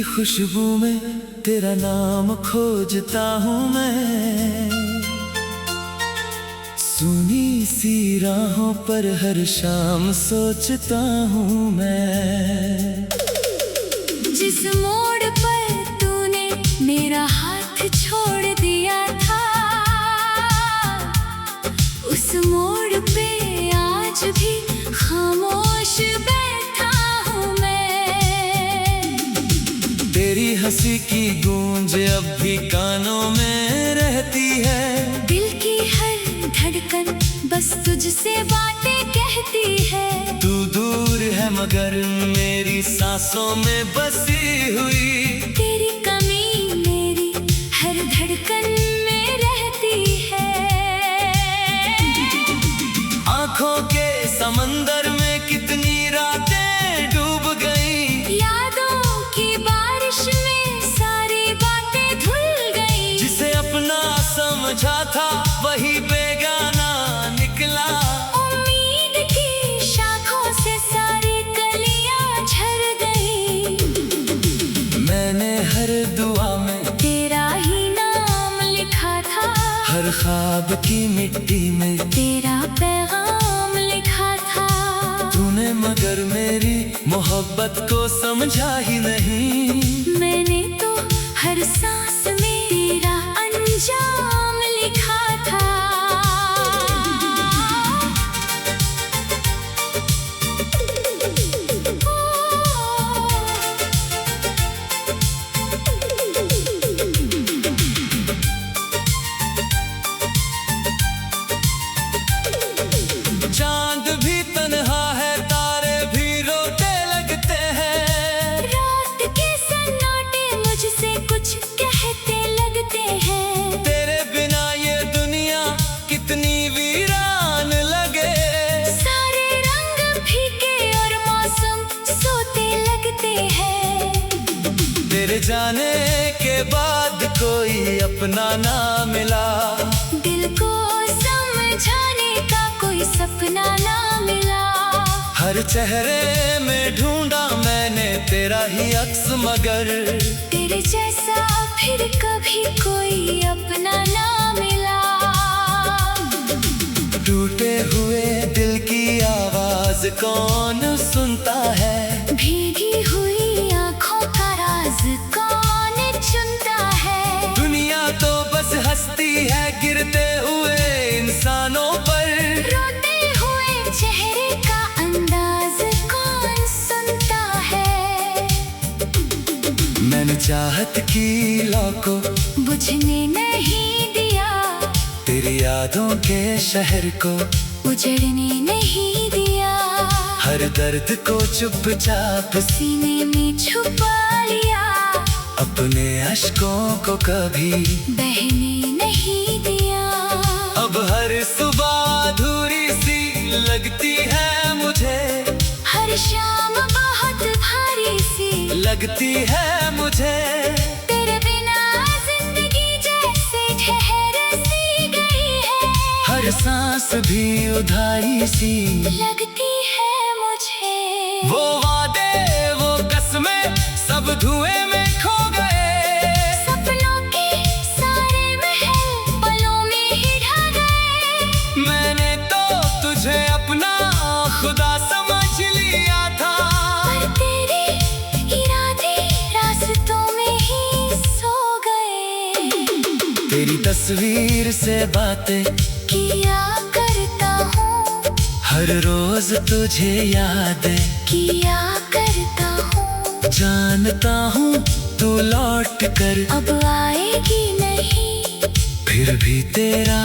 खुशबू में तेरा नाम खोजता हूँ मैं। सुनी सी राहों पर हर शाम सोचता हूँ मैं। जिस मोड़ पर तूने मेरा हाथ छोड़ दिया था, उस मोड़ पे आज भी खामोश बैठा हूँ मैं। तेरी हंसी की गूंज अब भी कानों में रहती है। दिल की हर धड़कन बस तुझसे बातें कहती है। तू दूर है मगर मेरी सांसों में बसी हुई। तेरी कमी मेरी हर धड़कन में रहती है। आँखों के समंदर में कितनी रातें डूब गई। यादों की बारिश में सारी बातें धुल गई। जिसे अपना समझा था वही बेगाना निकला। उम्मीद की शाखों से सारी कलियां झड़ गई। मैंने हर दुआ में तेरा ही नाम लिखा था। हर ख्वाब की मिट्टी में तेरा पैगाम लिखा था। तूने मगर मेरी मोहब्बत को समझा ही नहीं। मैंने तो हर सांस में तेरा अंजाम लिखा था। चांद भी तन्हा है, तारे भी रोते लगते हैं। रात के सन्नाटे मुझसे कुछ कहते लगते हैं। तेरे बिना ये दुनिया कितनी वीरान लगे। सारे रंग फीके और मौसम सोते लगते हैं। तेरे जाने के बाद कोई अपना ना मिला। दिल को समझाने का कोई सपना ना मिला। हर चेहरे में ढूंढा मैंने तेरा ही अक्स मगर तेरे जैसा फिर कभी कोई अपना ना मिला। टूटे हुए दिल की आवाज कौन सुनता है। भीगी हुई आँखों का राज कौन चुनता है। दुनिया तो बस हंसती है गिरते हुए इंसानों पर। रोते हुए चेहरे का अंदाज कौन सुनता है। मैंने चाहत की लौ को बुझने नहीं दिया। तेरी यादों के शहर को उजड़ने नहीं दिया। हर दर्द को चुपचाप सीने में छुपा लिया। अपने अश्कों को कभी बहने नहीं दिया। अब हर सुबह अधूरी सी लगती है मुझे। हर शाम बहुत भारी सी लगती है मुझे। तेरे बिना जिंदगी जैसे ठहर सी गई है। हर सांस भी उधारी सी लगती है मुझे। वो वादे वो कसमें सब धुएं में खो गए। सपनों के सारे महल पलों में ही ढह गए। मैंने तो तुझे अपना खुदा समझ लिया था। पर तेरे इरादे रास्तों में ही सो गए। तेरी तस्वीर से बातें किया करता हूँ। हर रोज तुझे याद किया करता हूँ। जानता हूँ तू लौट कर अब आएगी नहीं। फिर भी तेरा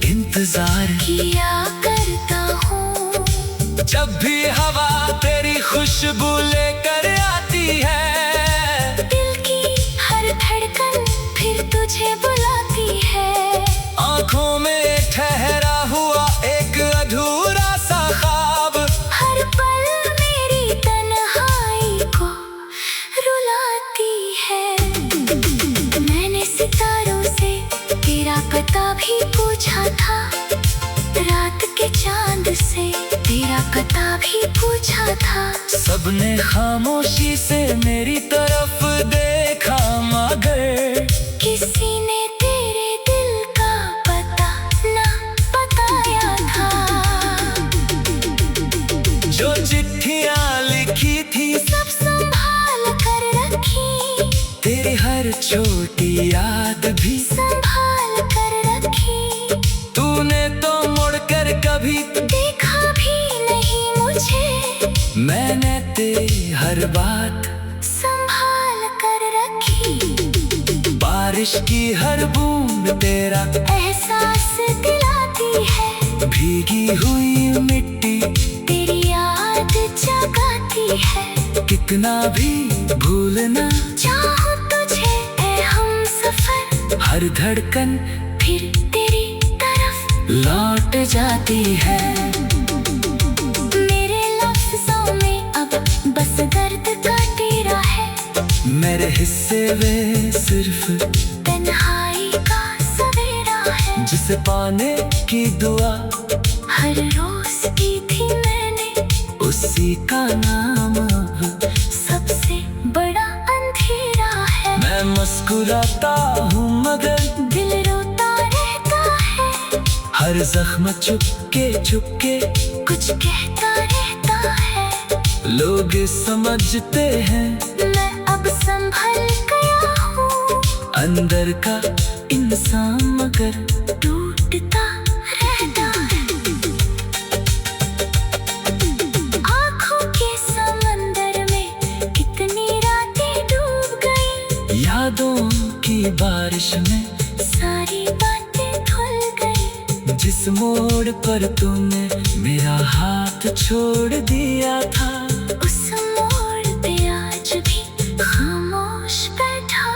इंतजार किया करता हूँ। जब भी हवा तेरी खुशबू लेकर आती है। दिल की हर धड़कन फिर तुझे बुलाती है। आँखों में ठहरा हुआ एक अधूरा सा ख्वाब हर पल मेरी तन्हाई को रुलाती है। मैंने सितारों से तेरा पता भी पूछा था। रात के चांद से तेरा क्या पता भी पूछा था। सबने खामोशी से मेरी तरफ देखा, मगर किसी ने तेरे दिल का पता ना बताया था। जो चिट्ठियां लिखी थी सब संभाल कर रखी, तेरी हर छोटी याद भी संभाल कर रखी। तूने तो मुड़कर कभी देखा भी नहीं मुझे, मैंने तेरी हर बात संभाल कर रखी। बारिश की हर बूंद तेरा एहसास दिलाती है, भीगी हुई मिट्टी तेरी याद जगाती है। कितना भी भूलना चाहूं तुझे ऐ हमसफर, हर धड़कन फिर तेरी तरफ लौट जाती है। मेरे लफ्जों में अब बस दर्द का तेरा है, मेरे हिस्से वे सिर्फ तन्हाई का सवेरा है। जिसे पाने की दुआ हर रोज की थी मैंने, उसी का नाम अब सबसे बड़ा अंधेरा है। मैं मुस्कुराता हूँ मगर दिल रोता रहता है, हर जख्म चुपके चुपके कुछ कहता रहता है। लोग समझते हैं मैं अब संभल गया हूँ, अंदर का इंसान मगर टूटता रहता है। आँखों के समंदर में कितनी रातें डूब गई, यादों की बारिश में सारी बातें धुल गई। जिस मोड़ पर तूने मेरा हाथ छोड़ दिया था, उस मोड़ पे आज भी खामोश बैठा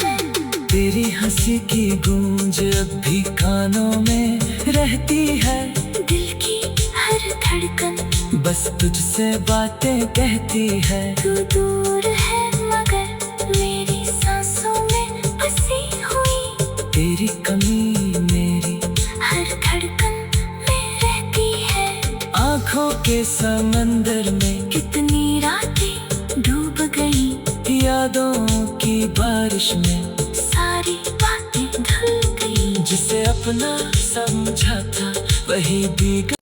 मैं। तेरी हंसी की गूंज अब भी कानों में रहती है। दिल की हर धड़कन बस तुझसे बातें कहती है। तू दूर है मगर मेरी सांसों में बसी हुई, तेरी कमी मेरी हर धड़कन में रहती है। आँखों के समंदर में कितनी रातें डूब गई, यादों की बारिश में सारी बातें धुल गई। जिसे अपना समझा था वही भीग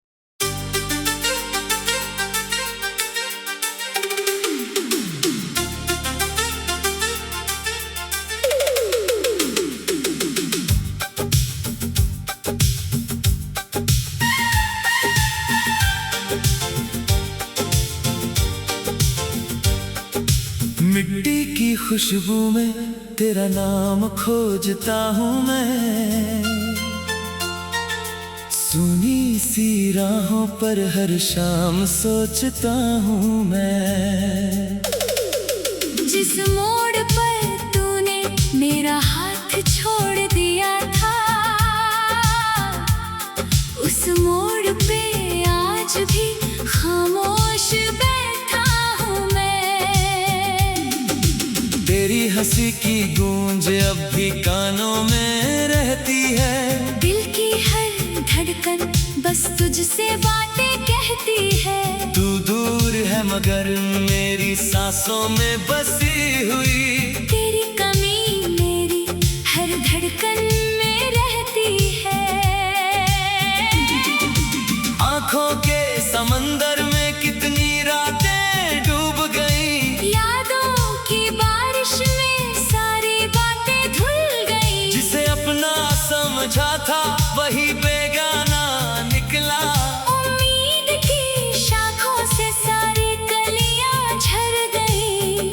मिट्टी की खुशबू में तेरा नाम खोजता हूँ मैं। सुनी सी राहों पर हर शाम सोचता हूँ मैं। जिस मोड़ पर तूने मेरा हाथ छोड़ दिया था, उस मोड़ पे आज भी खामोश बैठा हूँ मैं। तेरी हंसी की गूंज अब भी कानों में रहती है। दिल की हर धड़कन बस तुझसे बातें कहती है। तू दूर है मगर मेरी सांसों में बसी हुई, तेरी कमी मेरी हर धड़कन में रहती है। आँखों के समंदर में कितनी रातें डूब गई, यादों की बारिश में सारी बातें धुल गई। जिसे अपना समझा था वही बेगाना निकला। उम्मीद की शाखों से सारी कलियां झड़ गई।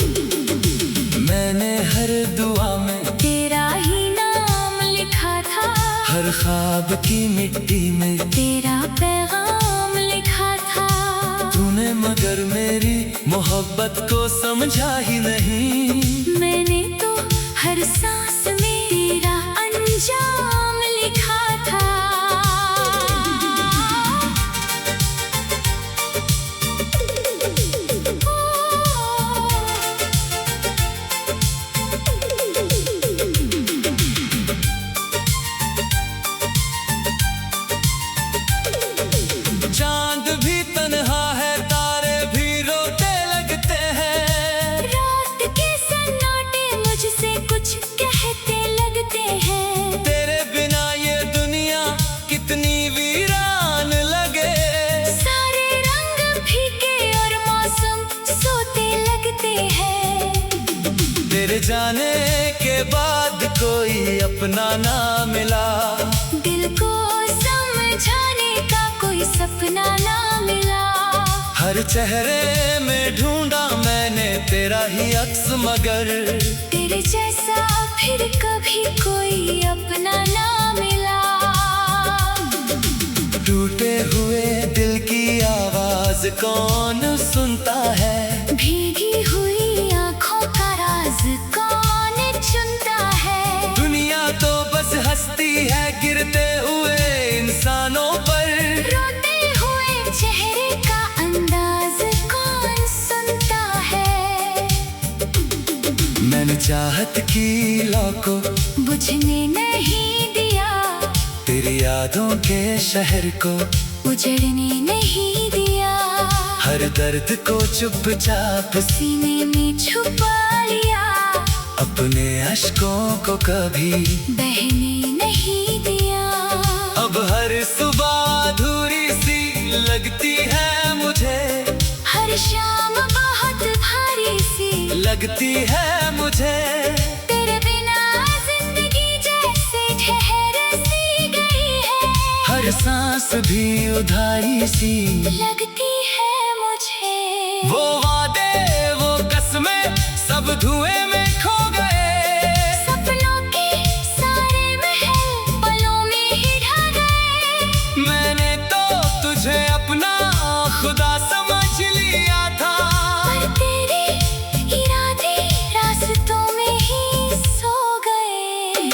मैंने हर दुआ में तेरा ही नाम लिखा था, हर ख्वाब की मिट्टी में तेरा पैगाम लिखा था। तूने मगर मेरी मोहब्बत को समझा ही नहीं। मैंने तो हर सांस में तेरा अंजाम लिखा था। चांद भी तन्हा जाने के बाद कोई अपना ना मिला, दिल को समझाने का कोई सपना ना मिला। हर चेहरे में ढूंढा मैंने तेरा ही अक्स, मगर तेरे जैसा फिर कभी कोई अपना ना मिला। टूटे हुए दिल की आवाज कौन सुनता है, भीगी हुई आंखों का राज कौन चुनता है। दुनिया तो बस हंसती है गिरते हुए इंसानों पर, रोते हुए चेहरे का अंदाज कौन सुनता है। मैंने चाहत की लौ को बुझने नहीं दिया, तेरी यादों के शहर को उजड़ने नहीं दिया। हर दर्द को चुपचाप सीने में छुपा लिया, अपने अश्कों को कभी बहने नहीं दिया। अब हर सुबह अधूरी सी लगती है मुझे, हर शाम बहुत भारी सी लगती है मुझे। तेरे बिना जिंदगी जैसे ठहर सी गई है, हर सांस भी उधारी सी लगती है मुझे। वो वादे वो कसमें सब धुएं में खो गए, सपनों के सारे महल पलों में ही ढह गए। मैंने तो तुझे अपना खुदा समझ लिया था, पर तेरे इरादे रास्तों में ही सो गए।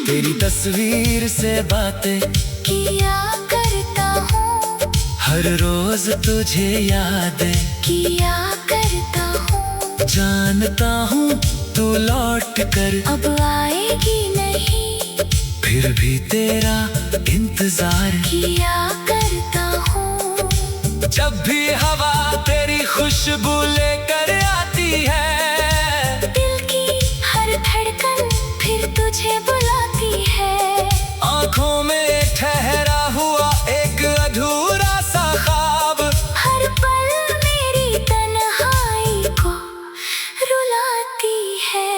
तेरी तस्वीर से बातें किया करता हूँ, हर रोज तुझे याद किया करता हूँ। जानता हूँ तू लौट कर अब आएगी नहीं, फिर भी तेरा इंतजार किया करता हूँ। जब भी हवा तेरी खुशबू लेकर आती है, दिल की हर धड़कन फिर तुझे बुलाती है। आंखों में ठहरा हुआ एक अधूरा सा ख्वाब, हर पल मेरी तन्हाई को रुलाती है।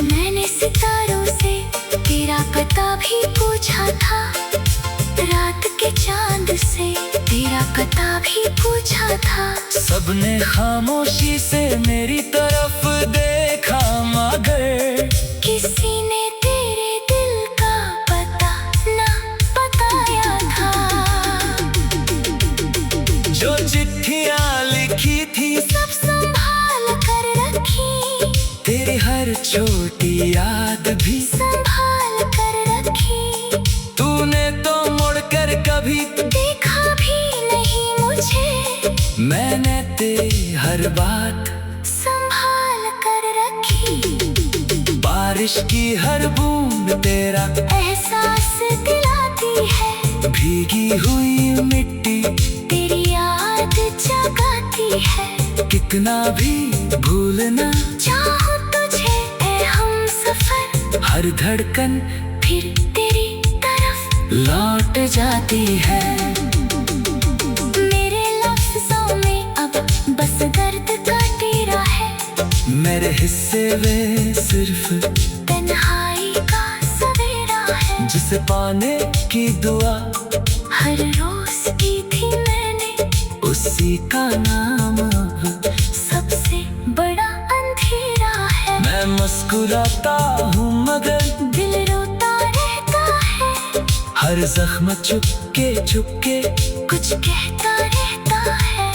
मैंने सितारों से तेरा पता भी पूछा था, रात के चांद से तेरा पता भी पूछा था। सबने खामोशी से मेरी तरफ देखा, मगर किसी ने तेरे दिल का पता ना बताया था। जो चिट्ठियां लिखी थी सब संभाल कर रखी, तेरी हर छोटी याद भी संभाल कर रखी। तूने तो मुड़कर कभी देखा भी नहीं मुझे, मैंने तेरी हर बात संभाल कर रखी। बारिश की हर बूंद तेरा एहसास दिलाती है, भीगी हुई मिट्टी तेरी याद जगाती है। कितना भी भूलना चाहूं तुझे ए हमसफर, हर धड़कन फिर तेरी तरफ लौट जाती है। मेरे लफ्जों में अब बस दर्द का तेरा है, मेरे हिस्से वे सिर्फ तन्हाई का सवेरा है। जिसे पाने की दुआ हर रोज की थी मैंने, उसी का नाम अब सबसे बड़ा अंधेरा है। मैं मुस्कुराता हूँ मगर दिल रोता रहता है, हर जख्म चुपके कुछ कहता रहता है।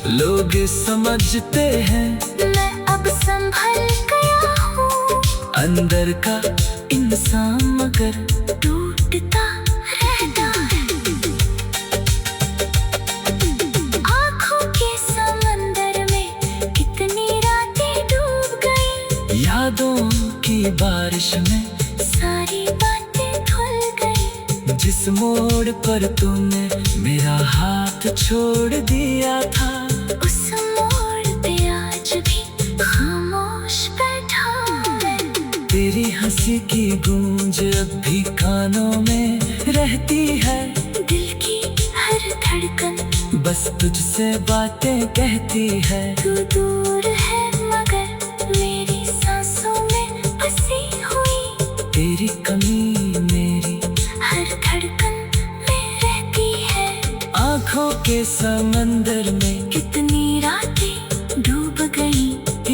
लोग समझते हैं मैं अब संभल गया हूँ, अंदर का इंसान मगर टूटता रहता है। आँखों के समंदर में कितनी रातें डूब गई, यादों की बारिश में सारी बातें धुल गई। जिस मोड़ पर तूने मेरा हाथ छोड़ दिया था, उस मोड़ पे आज भी खामोश बैठा हूँ मैं। तेरी हंसी की गूंज अब भी कानों में रहती है, दिल की हर धड़कन बस तुझसे बातें कहती है। तू दूर है मगर मेरी सांस तेरी कमी मेरी हर धड़कन में रहती है। आँखों के समंदर में कितनी रातें डूब गई,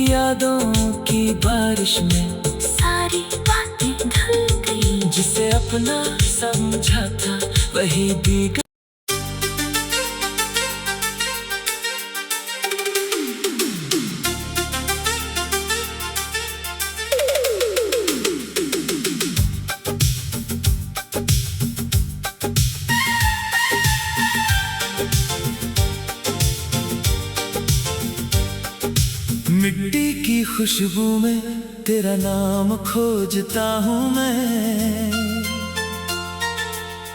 यादों की बारिश में सारी बातें धुल गई। जिसे अपना समझा था वही भीगा। मिट्टी की खुशबू में तेरा नाम खोजता हूँ मैं,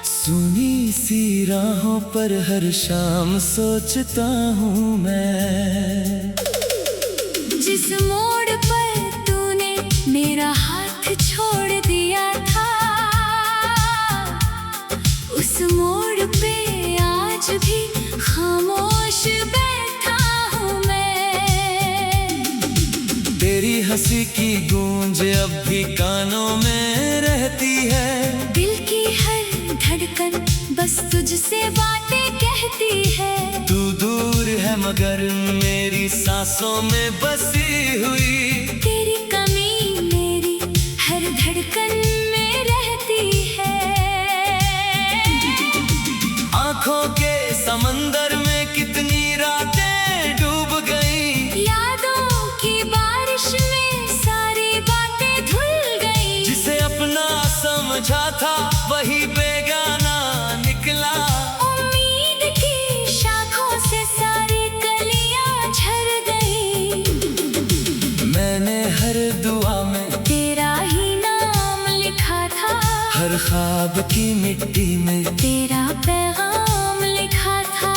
सुनी सी राहों पर हर शाम सोचता हूँ मैं। जिस मोड़ पर तूने मेरा हाथ छोड़ दिया था, उस मोड़ पे आज भी खामोश बैठा हूँ मैं। तेरी हंसी की गूंज अब भी कानों में रहती है। दिल की हर धड़कन बस तुझसे बातें कहती है। तू दूर है मगर मेरी सांसों में बसी हुई। तेरी कमी मेरी हर धड़कन में रहती है। आँखों के समंदर में कितनी रातें डूब गई, यादों की बारिश में सारी बातें धुल गई। जिसे अपना समझा था वही बेगाना निकला। उम्मीद की शाखों से सारी कलियां झड़ गई। मैंने हर दुआ में तेरा ही नाम लिखा था, हर ख्वाब की मिट्टी में तेरा पैगाम लिखा था।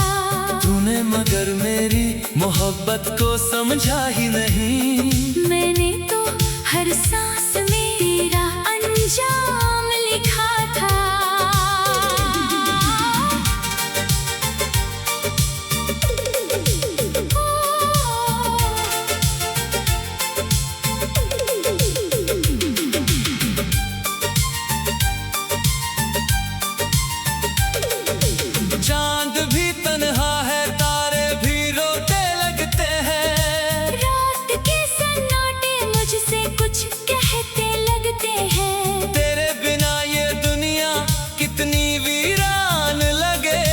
तूने मगर मेरी मोहब्बत को समझा ही नहीं। मैंने तो हर सांस में तेरा अंजाम लिखा था। चांद भी तन्हा है, तारे भी रोते लगते हैं। रात के सन्नाटे मुझसे कुछ कहते लगते हैं। तेरे बिना ये दुनिया कितनी वीरान लगे।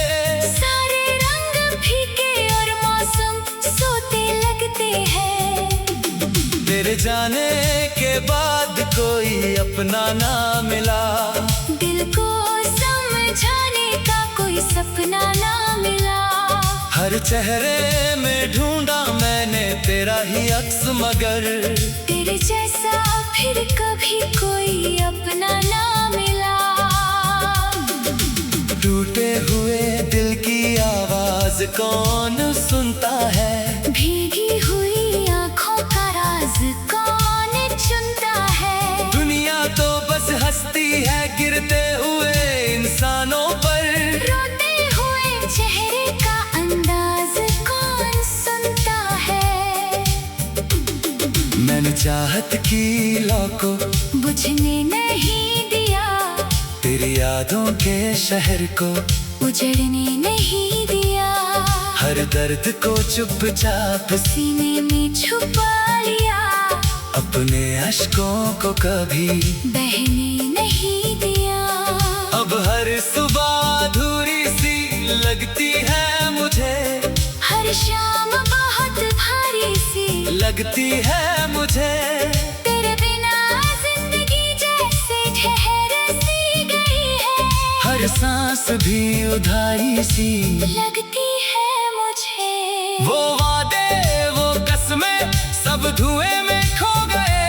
सारे रंग फीके और मौसम सोते लगते हैं। तेरे जाने के बाद कोई अपना ना मिला। दिल को समझाने का कोई सपना ना मिला। हर चेहरे में ढूंढा मैंने तेरा ही अक्स मगर तेरे जैसा फिर कभी कोई अपना ना मिला। टूटे हुए दिल की आवाज कौन सुनता है। भीगी हुई आंखों का राज कौन चुनता है। दुनिया तो बस हंसती है गिरते हुए इंसानों पर। रोते हुए चेहरे का अंदाज कौन सुनता है। मैंने चाहत की लौ को बुझने नहीं दिया, तेरी यादों के शहर को उजड़ने नहीं दिया। हर दर्द को चुपचाप सीने में छुपा लिया, अपने अश्कों को कभी बहने नहीं दिया। अब हर सुबह अधूरी सी लगती है मुझे। हर शाम बहुत भारी सी लगती है मुझे। तेरे बिना जिंदगी जैसे ठहर सी गई है। हर सांस भी उधारी सी लगती है मुझे। वो वादे वो कसमें सब धुएं में खो गए।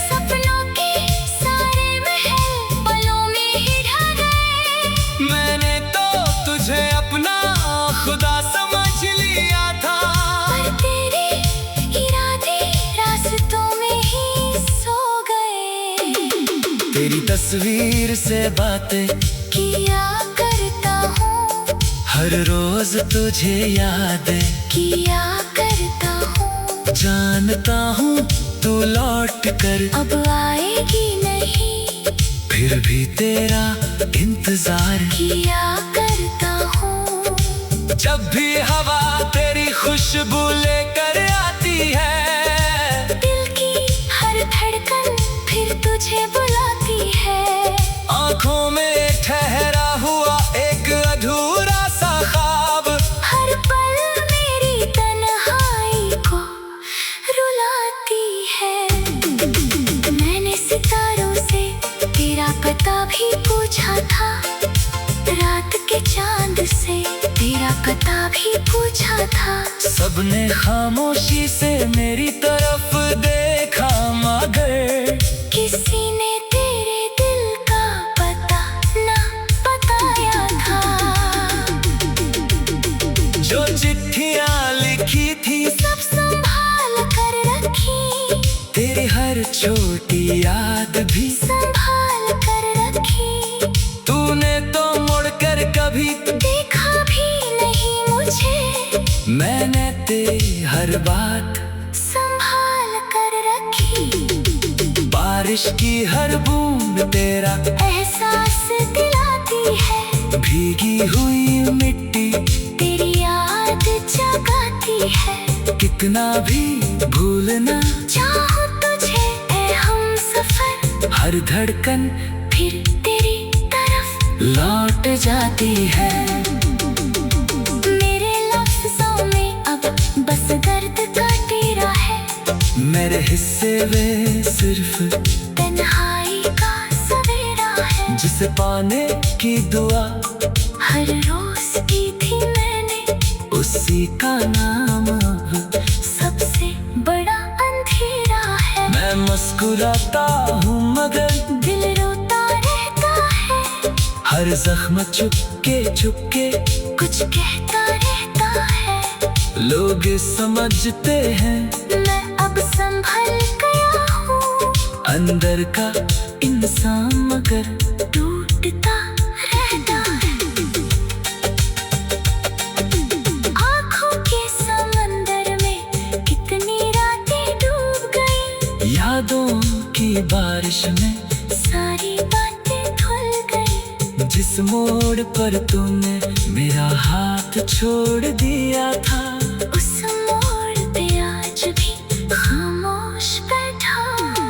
सपनों के सारे महल पलों में ही ढह गए। मैंने तो तुझे अपना खुदा समझ लिया था। पर तेरे इरादे रास्तों में ही सो गए। तेरी तस्वीर से बातें किया करता हूँ, हर रोज तुझे याद किया करता हूँ। जानता हूँ तू लौट कर अब आएगी नहीं। फिर भी तेरा इंतजार किया करता हूँ। जब भी हवा तेरी खुशबू लेकर आती है, दिल की हर धड़कन फिर तुझे बुलाती है। आंखों में ठहरा हुआ एक अधूरा सा ख्वाब, हर पल मेरी तन्हाई को रुलाती है। मैंने सितारों से तेरा पता भी पूछा था, रात के चांद से तेरा पता भी पूछा था। सबने खामोशी से मेरी तरफ देखा, मगर किसी ने तेरे दिल का पता ना बताया था। जो चिट्ठियां लिखी थी सब संभाल कर रखी, तेरी हर छोटी याद भी संभाल कर रखी। तूने तो मुड़कर कभी देखा भी नहीं मुझे, मैंने तेरी हर बात संभाल कर रखी। बारिश की हर बूंद तेरा एहसास दिलाती है, भीगी हुई मिट्टी तेरी याद जगाती है। कितना भी भूलना चाहो तुझे ऐ हमसफर, हर धड़कन फिर तेरी तरफ लौट जाती है। मेरे लफ्जों में अब बस दर्द का तेरा है, मेरे हिस्से वे सिर्फ तन्हाई का सवेरा है। जिसे पाने की दुआ हर रोज की थी मैंने, उसी का नाम अब सबसे बड़ा अंधेरा है। मैं मुस्कुराता हूँ मगर दिल रोता रहता है, हर जख्म चुपके चुपके कुछ कहता रहता है। लोग समझते हैं मैं अब संभल गया हूँ, अंदर का इंसान मगर टूटता रहता है। आँखों के समंदर में कितनी रातें डूब गई, यादों की बारिश में सारी बातें धुल गई। जिस मोड़ पर तूने मेरा हाथ छोड़ दिया था, उस मोड़ पे आज भी खामोश बैठा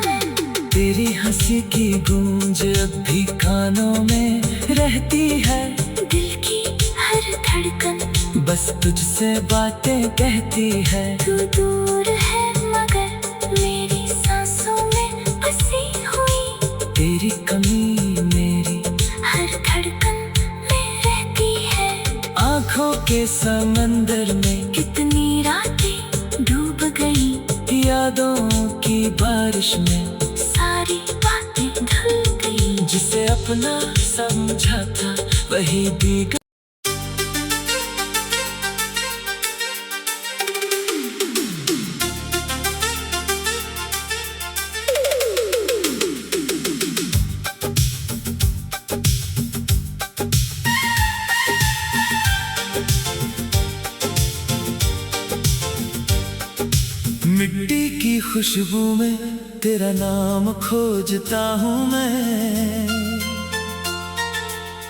मैं। तेरी हंसी की गूंज अब भी कानों में रहती है। दिल की हर धड़कन बस तुझसे बातें कहती है। तू दूर है मगर मेरी सांसों में बसी हुई, तेरी कमी मेरी हर धड़कन में रहती है। आँखों के समंदर में कितनी रातें डूब गई, यादों की बारिश में सारी बातें धुल गई। जिसे अपना समझा था वही भीग। मिट्टी की खुशबू में तेरा नाम खोजता हूँ मैं,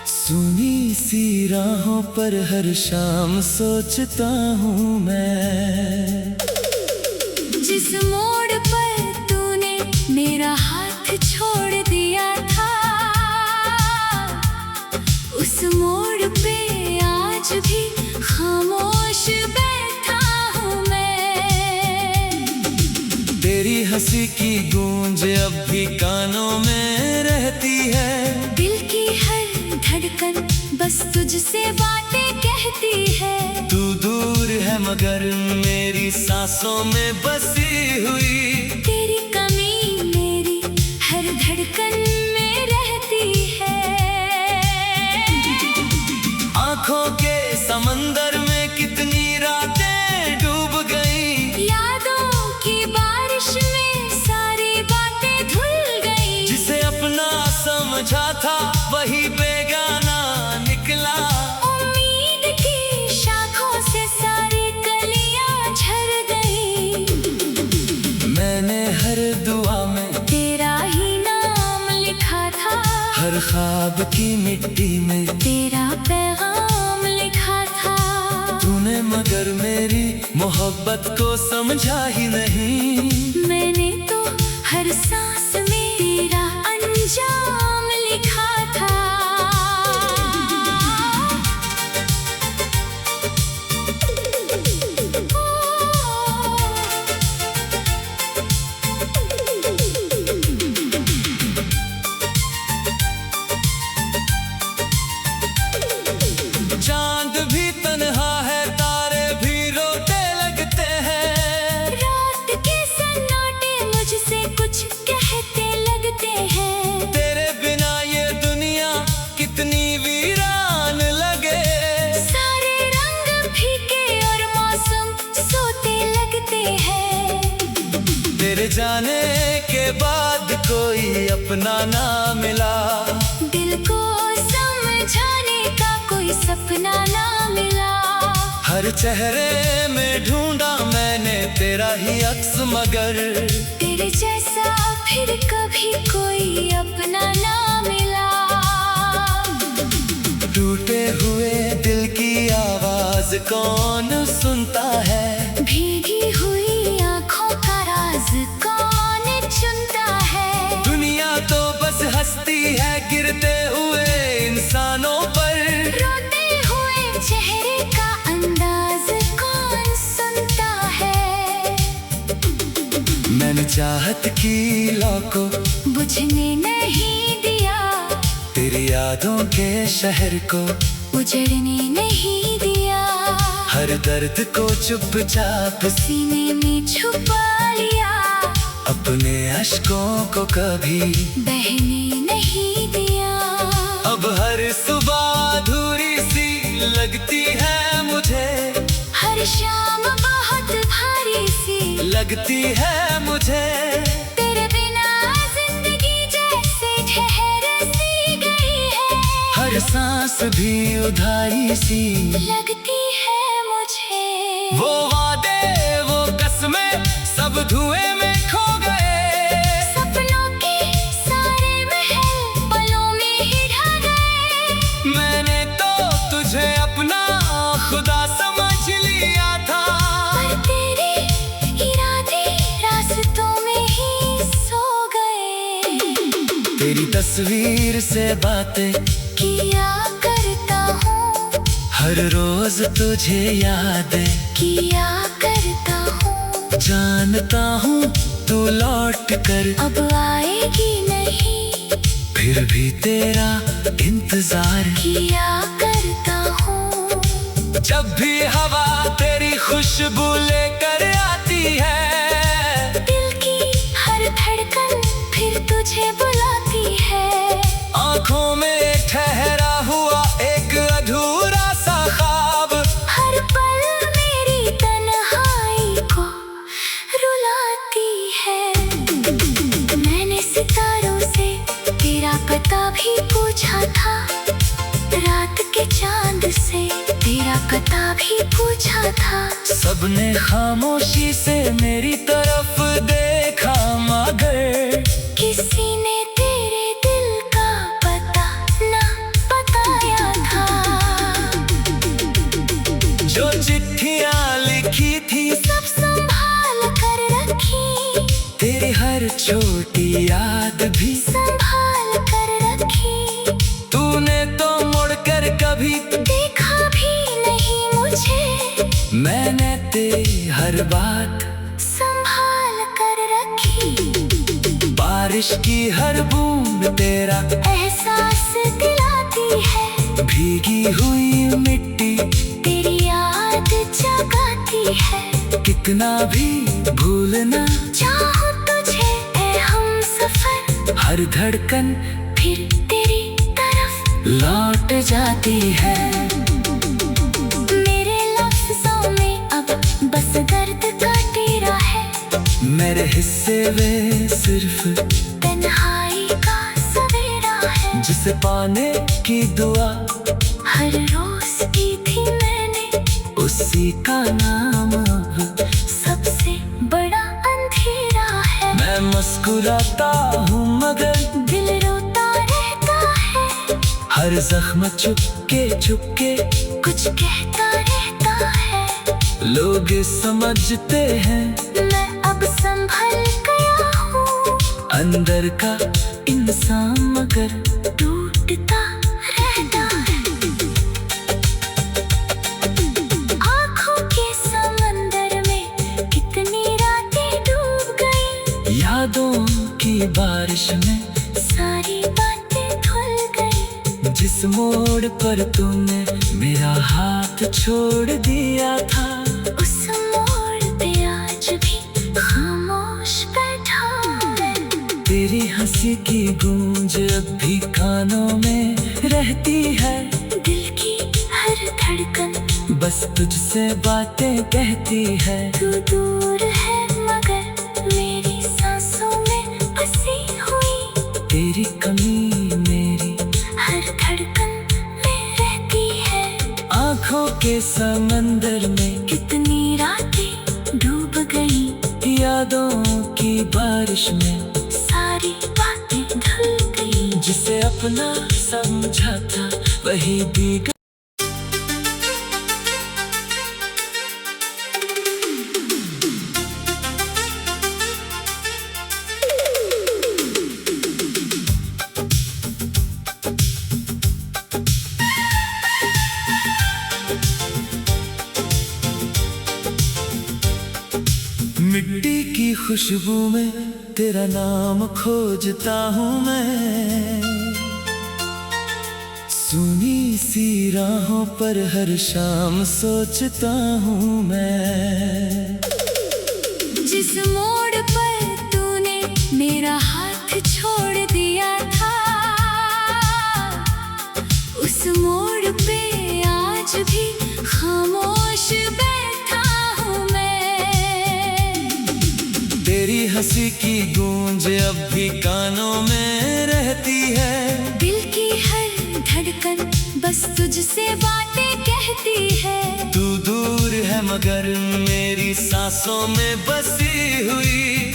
सुनी सी राहों पर हर शाम सोचता हूँ मैं। जिस मोड़ पर तूने मेरा हाथ छोड़ दिया था, उस मोड़ पे आज भी खामोश बैठा हूँ मैं। तेरी हंसी की गूंज अब भी कानों में रहती है। दिल की हर धड़कन बस तुझसे बातें कहती है। तू दूर है मगर मेरी सांसों में बसी हुई, तेरी कमी मेरी हर धड़कन में रहती है। आँखों के समंदर में कितनी रातें डूब गई, यादों की बारिश में सारी बातें धुल गई। जिसे अपना समझा था वही बेगाना निकला। उम्मीद की शाखों से सारी कलियां झड़ गई। मैं ख्वाब की मिट्टी में तेरा पैगाम लिखा था। तूने मगर मेरी मोहब्बत को समझा ही नहीं। मैंने तो हर सांस में तेरा अंजाम लिखा था। चांद भी तन्हा है, तारे भी रोते लगते हैं। रात के सन्नाटे मुझसे कुछ कहते लगते हैं। तेरे बिना ये दुनिया कितनी वीरान लगे। सारे रंग फीके और मौसम सोते लगते हैं। तेरे जाने के बाद कोई अपना ना मिला। दिल को समझाने का कोई सपना ना मिला। हर चेहरे में ढूंढा मैंने तेरा ही अक्स, मगर तेरे जैसा फिर कभी कोई अपना ना मिला। टूटे हुए दिल की आवाज कौन सुनता है। भीगी हुई आंखों का राज कौन चुनता है। दुनिया तो बस हंसती है गिरते हुए इंसानों पर। रोते हुए चेहरे का अंदाज कौन सुनता है। मैंने चाहत की लौ को बुझने नहीं दिया। तेरी यादों के शहर को उजड़ने नहीं दिया। हर दर्द को चुपचाप सीने में छुपा लिया। अपने अश्कों को कभी बहने नहीं दिया। अब हर सुबह अधूरी सी लगती है मुझे। हर शाम बहुत भारी सी लगती है मुझे। तेरे बिना जिंदगी जैसे ठहर सी गई है। हर सांस भी उधारी सी लगती है मुझे। वो वादे वो कसमें सब धुएं में खो गए। सपनों के सारे महल पलों में ही ढह गए। मैंने तो तुझे अपना खुदा समझ लिया था। पर तेरे इरादे रास्तों में ही सो गए। तेरी तस्वीर से बातें किया करता हूँ। हर रोज तुझे याद किया करता हूँ। जानता हूँ तू लौट कर अब आएगी नहीं। फिर भी तेरा इंतजार किया करता हूँ। जब भी हवा तेरी खुशबू लेकर आती है। दिल की हर धड़कन फिर तुझे बुलाती है। आंखों में ठहरा हुआ एक अधूरा सा ख्वाब हर पल मेरी तन्हाई को रुलाती है। मैंने सितारों से तेरा पता भी पूछा था। रात के चांद से तेरा पता भी पूछा था। सबने खामोशी से मेरी तरफ देखा, मगर किसी ने तेरे दिल का पता ना बताया था। जो चिट्ठियां लिखी थी सब संभाल कर रखी। तेरी हर छोटी याद भी संभाल कर रखी। तूने तो मुड़कर कभी देखा भी नहीं मुझे। मैंने तेरी हर बात संभाल कर रखी। बारिश की हर बूंद तेरा एहसास दिलाती है। भीगी हुई मिट्टी तेरी याद जगाती है। कितना भी भूलना चाहूं तुझे ऐ हमसफर। हर धड़कन फिर तेरी तरफ लौट जाती है। मेरे लफ्जों में अब बस दर्द का तेरा है। मेरे हिस्से वे सिर्फ तन्हाई का सवेरा है। जिसे पाने की दुआ हर रोज की थी मैंने। उसी का नाम अब सबसे बड़ा अंधेरा है। मैं मुस्कुराता हूँ मगर दिल रोता रहता है। हर जख्म चुपके चुपके कुछ कहता रहता है। लोग समझते हैं मैं अब संभल गया हूँ, अंदर का इंसान मगर टूटता रहता है। आँखों के समंदर में कितनी रातें डूब गई, यादों की बारिश में सारी बातें धुल गई। जिस मोड़ पर तूने मेरा हाथ छोड़ दिया था, उस मोड़ पे आज भी खामोश बैठा है। तेरी हंसी की गूंज अब भी कानों में रहती है। दिल की हर धड़कन बस तुझसे बातें कहती है। तू दूर है मगर मेरी सांसों में बसी हुई। तेरी कमी मेरी हर धड़कन में रहती है। आँखों के समंदर में कितनी रातें डूब गई, यादों की बारिश में सारी बातें धुल गई। जिसे अपना समझा था वही भीग। मिट्टी की खुशबू में तेरा नाम खोजता हूँ मैं, सुनी सी राहों पर हर शाम सोचता हूँ मैं। जिस मोड़ पर तूने मेरा हाथ छोड़ दिया था, उस मोड़ पे आज भी खामोश बैठा हूँ मैं। तेरी हंसी की गूंज अब भी कानों में रहती है। दिल की हर धड़कन बस तुझसे बातें कहती है। तू दूर है मगर मेरी सांसों में बसी हुई।